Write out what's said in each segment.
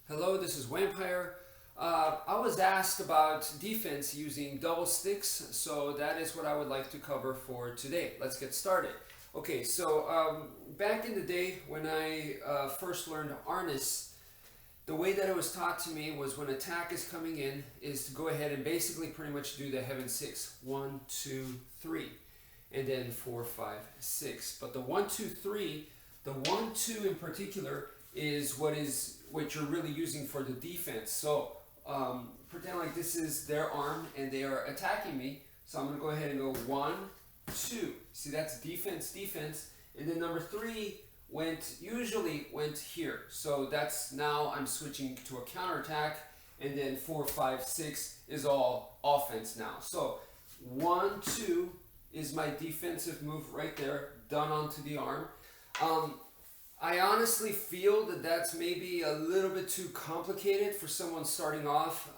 Hello, this is wmpyr. I was asked about defense using double sticks, so that is what I would like to cover for today. Let's get started. Okay, so back in the day when I first learned harness, the way that it was taught to me was when attack is coming in is to go ahead and basically pretty much do the heaven six. 1, 2, 3, and then 4, 5, 6. But the 1, 2, 3, the 1, 2 in particular is what you're really using for the defense. So pretend like this is their arm and they are attacking me. So I'm going to go ahead and go 1, 2. See, that's defense, defense. And then number 3 usually went here. So that's now I'm switching to a counterattack. And then 4, 5, 6 is all offense now. So 1, 2 is my defensive move right there, done onto the arm. I honestly feel that that's maybe a little bit too complicated for someone starting off.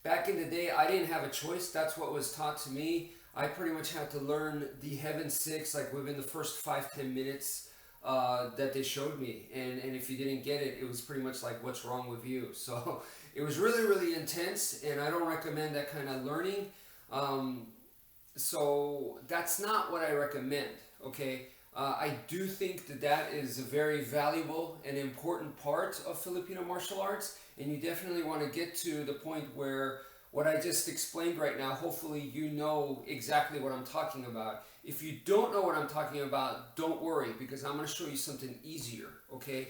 Back in the day, I didn't have a choice. That's what was taught to me. I pretty much had to learn the heaven six like within the first 5-10 minutes that they showed me. And if you didn't get it, it was pretty much like, what's wrong with you? So it was really, really intense, and I don't recommend that kind of learning. So that's not what I recommend, okay? I do think that that is a very valuable and important part of Filipino martial arts, and you definitely want to get to the point where what I just explained right now, hopefully you know exactly what I'm talking about. If you don't know what I'm talking about, don't worry, because I'm going to show you something easier, okay?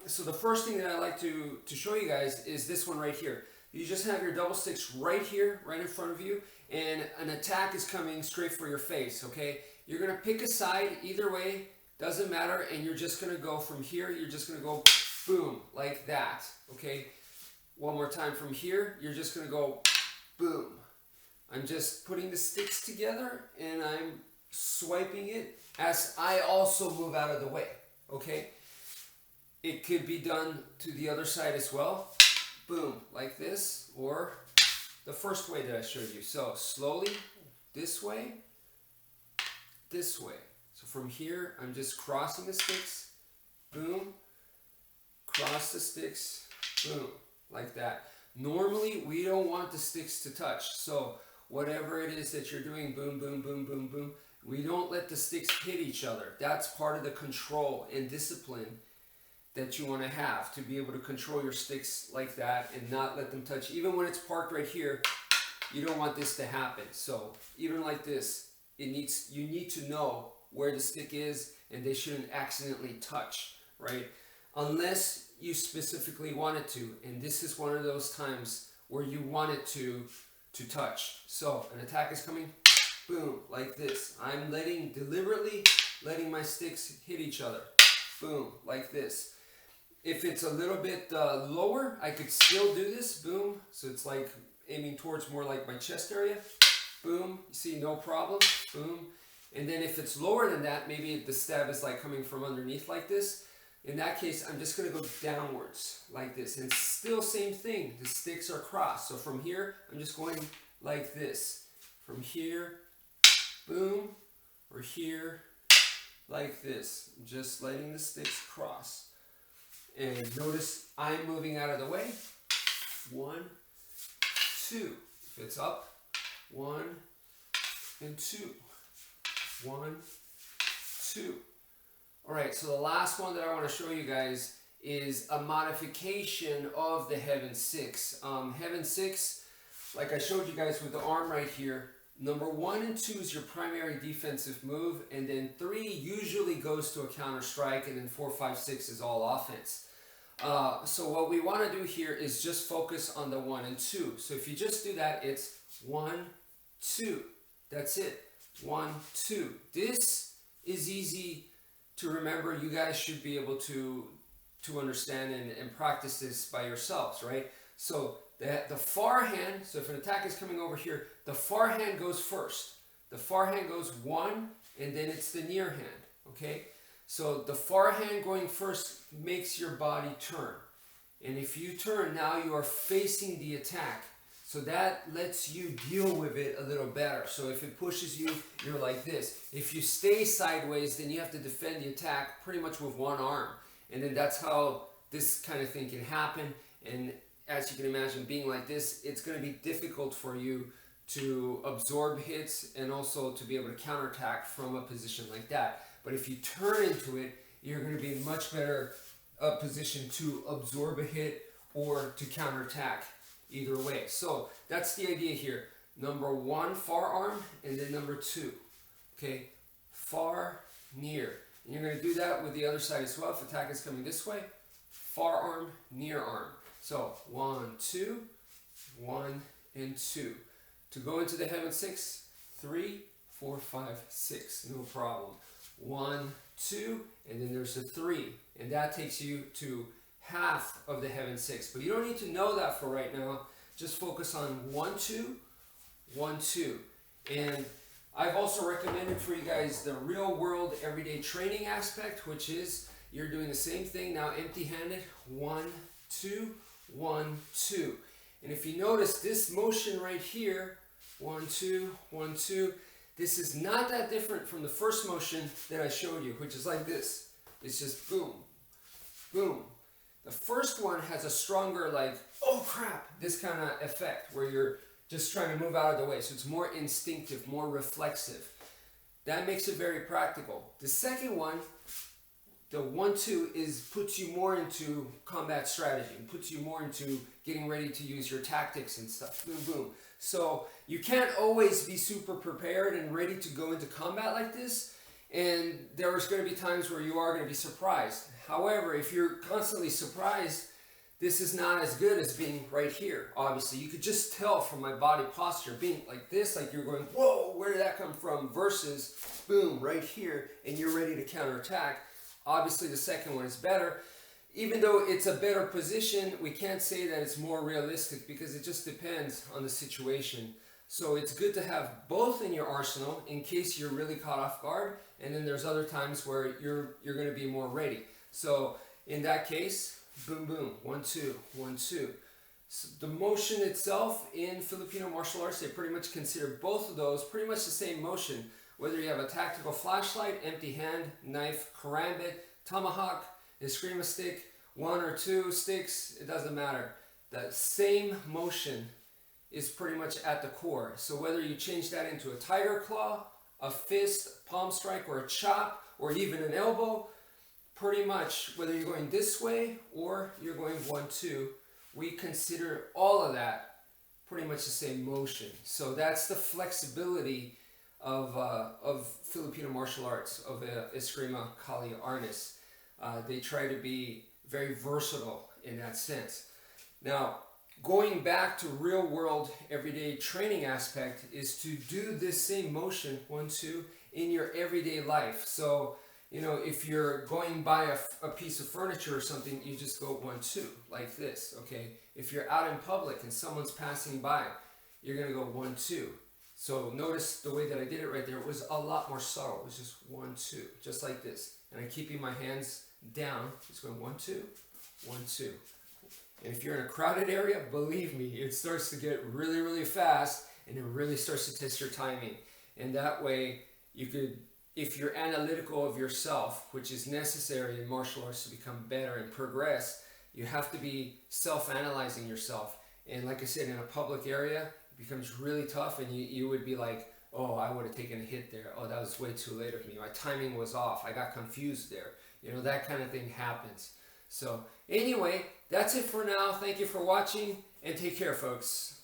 So the first thing that I like to show you guys is this one right here. You just have your double sticks right here, right in front of you, and an attack is coming straight for your face, okay? You're going to pick a side, either way, doesn't matter, and you're just going to go from here, you're just going to go boom, like that, okay? One more time from here, you're just going to go boom. I'm just putting the sticks together, and I'm swiping it as I also move out of the way, okay? It could be done to the other side as well. Boom, like this, or the first way that I showed you. So slowly, this way, this way. So from here, I'm just crossing the sticks, boom, cross the sticks, boom, like that. Normally, we don't want the sticks to touch. So whatever it is that you're doing, boom, boom, boom, boom, boom, we don't let the sticks hit each other. That's part of the control and discipline that you want to have, to be able to control your sticks like that and not let them touch. Even when it's parked right here, you don't want this to happen. So even like this, you need to know where the stick is, and they shouldn't accidentally touch, right? Unless you specifically want it to, and this is one of those times where you want it to touch. So an attack is coming, boom, like this. I'm deliberately letting my sticks hit each other, boom, like this. If it's a little bit lower, I could still do this, boom. So it's like aiming towards more like my chest area, boom. You see, no problem, boom. And then if it's lower than that, maybe the stab is like coming from underneath like this. In that case, I'm just going to go downwards like this. And still same thing, the sticks are crossed. So from here, I'm just going like this. From here, boom, or here, like this. I'm just letting the sticks cross. And notice I'm moving out of the way. 1, 2. If it's up, 1 and 2. 1, 2. All right, so the last one that I want to show you guys is a modification of the heaven six. Heaven six, like I showed you guys with the arm right here, number 1 and 2 is your primary defensive move, and then 3 usually goes to a counter strike, and then 4, 5, 6 is all offense. So what we want to do here is just focus on the 1 and 2. So if you just do that, it's 1, 2. That's it. 1, 2. This is easy to remember. You guys should be able to understand and practice this by yourselves, right? So the far hand, so if an attack is coming over here, the far hand goes first. The far hand goes 1, and then it's the near hand, okay? So the far hand going first makes your body turn. And if you turn, now you are facing the attack. So that lets you deal with it a little better. So if it pushes you, you're like this. If you stay sideways, then you have to defend the attack pretty much with one arm. And then that's how this kind of thing can happen. And as you can imagine, being like this, it's going to be difficult for you to absorb hits and also to be able to counterattack from a position like that. But if you turn into it, you're going to be in much better position to absorb a hit or to counterattack either way. So that's the idea here. Number one, far arm, and then number two, okay, far, near. And you're going to do that with the other side as well. If attack is coming this way, far arm, near arm. So 1, 2, 1, and 2. To go into the heaven 6, 3, 4, 5, 6, no problem. 1, 2, and then there's a 3, and that takes you to half of the heaven 6. But you don't need to know that for right now. Just focus on 1, 2, 1, 2. And I've also recommended for you guys the real world everyday training aspect, which is you're doing the same thing now empty-handed. 1, 2, 1, 2. And if you notice this motion right here, 1, 2, 1, 2, this is not that different from the first motion that I showed you, which is like this. It's just boom, boom. The first one has a stronger, like, oh crap, this kind of effect where you're just trying to move out of the way. So it's more instinctive, more reflexive. That makes it very practical. The second one, the 1, 2, puts you more into combat strategy, and puts you more into getting ready to use your tactics and stuff. Boom, boom. So you can't always be super prepared and ready to go into combat like this. And there's going to be times where you are going to be surprised. However, if you're constantly surprised, this is not as good as being right here. Obviously, you could just tell from my body posture, being like this, like you're going, whoa, where did that come from? Versus, boom, right here, and you're ready to counterattack. Obviously, the second one is better. Even though it's a better position, we can't say that it's more realistic because it just depends on the situation. So it's good to have both in your arsenal in case you're really caught off guard, and then there's other times where you're going to be more ready. So in that case, boom, boom, 1, 2, 1, 2. So the motion itself in Filipino martial arts, they pretty much consider both of those pretty much the same motion. Whether you have a tactical flashlight, empty hand, knife, karambit, tomahawk, eskrima stick, 1 or 2 sticks, it doesn't matter. The same motion is pretty much at the core. So whether you change that into a tiger claw, a fist, palm strike, or a chop, or even an elbow, pretty much whether you're going this way or you're going 1, 2, we consider all of that pretty much the same motion. So that's the flexibility of Filipino martial arts, of Eskrima, Kali, Arnis. They try to be very versatile in that sense. Now, going back to real world everyday training aspect is to do this same motion, 1, 2, in your everyday life. So, you know, if you're going by a piece of furniture or something, you just go 1, 2, like this, okay? If you're out in public and someone's passing by, you're gonna go 1, 2. So notice the way that I did it right there, it was a lot more subtle. It was just 1, 2, just like this. And I'm keeping my hands down, just going 1, 2, 1, 2. And if you're in a crowded area, believe me, it starts to get really, really fast, and it really starts to test your timing. And that way, you could, if you're analytical of yourself, which is necessary in martial arts to become better and progress, you have to be self-analyzing yourself. And like I said, in a public area, it becomes really tough, and you would be like, oh, I would have taken a hit there. Oh, that was way too late of me. My timing was off. I got confused there. You know, that kind of thing happens. So anyway, that's it for now. Thank you for watching, and take care, folks.